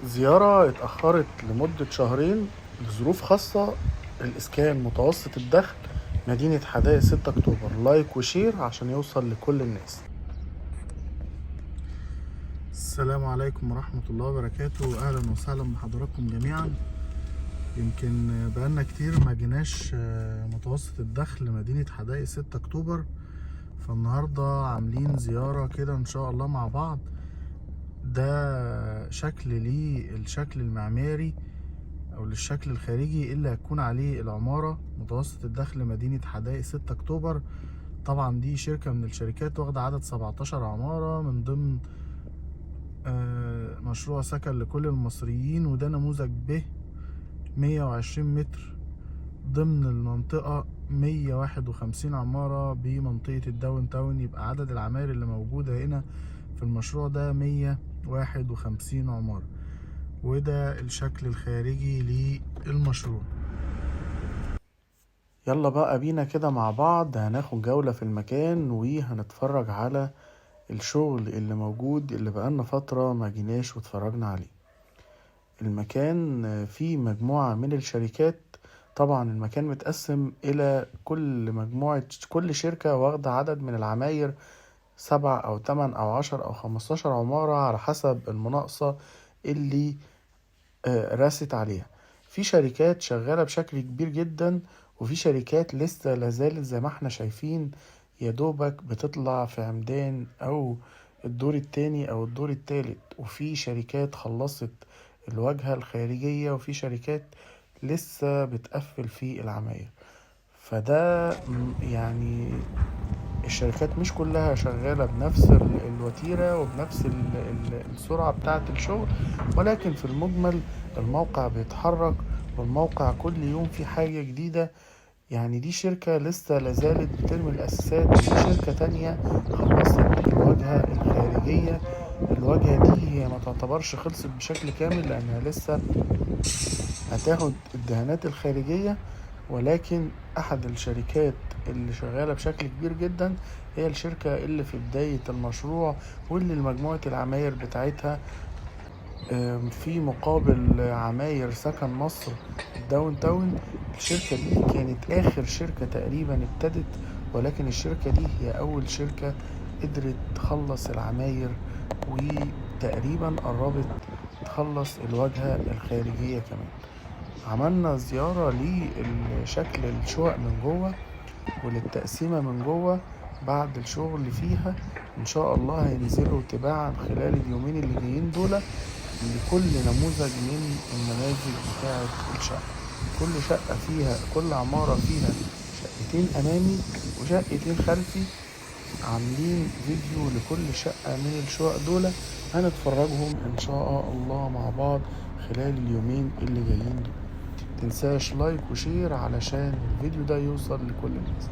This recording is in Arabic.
زيارة اتأخرت لمدة شهرين لظروف خاصة. الإسكان متوسط الدخل، مدينة حدائق 6 أكتوبر. لايك وشير عشان يوصل لكل الناس. السلام عليكم ورحمة الله وبركاته، أهلا وسهلا بحضراتكم جميعا. يمكن بقالنا كتير ما جيناش متوسط الدخل مدينة حدائق 6 أكتوبر، فالنهاردة عاملين زيارة كده إن شاء الله مع بعض. ده شكل ليه الشكل المعماري او للشكل الخارجي اللي هتكون عليه العمارة متوسط الدخل مدينة حدائق 6 اكتوبر. طبعا دي شركة من الشركات واخدة عدد 17 عمارة من ضمن مشروع سكن لكل المصريين، وده نموذج ب 120 متر ضمن المنطقة 151 عمارة بمنطقة الداون تاون. يبقى عدد العماير اللي موجودة هنا في المشروع ده 151 عمارة، وده الشكل الخارجي للمشروع. يلا بقى بينا كده مع بعض، هناخد جولة في المكان وهنتفرج على الشغل اللي موجود اللي بقالنا فترة ما جيناش واتفرجنا عليه. المكان فيه مجموعة من الشركات. طبعا المكان متقسم الى كل شركة واخدة عدد من العماير 7 أو 8 أو 10 أو 15 عمارة على حسب المناقصة اللي راست عليها. في شركات شغالة بشكل كبير جدا، وفي شركات لسه لازالت زي ما احنا شايفين يا دوبك بتطلع في عمدان او الدور التاني او الدور التالت، وفي شركات خلصت الواجهة الخارجية، وفي شركات لسه بتقفل في العماير. فده يعني الشركات مش كلها شغالة بنفس الوتيرة وبنفس السرعة بتاعة الشغل، ولكن في المجمل الموقع بيتحرك، والموقع كل يوم في حاجة جديدة. يعني دي شركة لسه لازالت بترمي الأساسات، ودي شركة تانية خلصت الواجهة الخارجية. الواجهة دي هي ما تعتبرش خلصت بشكل كامل لأنها لسه هتاخد الدهانات الخارجية، ولكن أحد الشركات اللي شغالة بشكل كبير جدا هي الشركة اللي في بداية المشروع، واللي مجموعة العماير بتاعتها في مقابل عماير سكن مصر الداون تاون. الشركة دي كانت آخر شركة تقريبا ابتدت، ولكن الشركة دي هي أول شركة قدرت تخلص العماير، وتقريبا قربت تخلص الواجهة الخارجية كمان. عملنا زيارة لشكل الشقق من جوه وللتقسيمة من جوه بعد الشغل فيها. ان شاء الله هينزلوا تباعا خلال اليومين اللي جايين دول لكل نموذج من النماذج بتاعة الشقة. كل عمارة فيها شقتين امامي وشقتين خلفي. عاملين فيديو لكل شقة من الشقق دول، هنتفرجهم ان شاء الله مع بعض خلال اليومين اللي جايين دول. متنساش لايك وشير علشان الفيديو ده يوصل لكل الناس.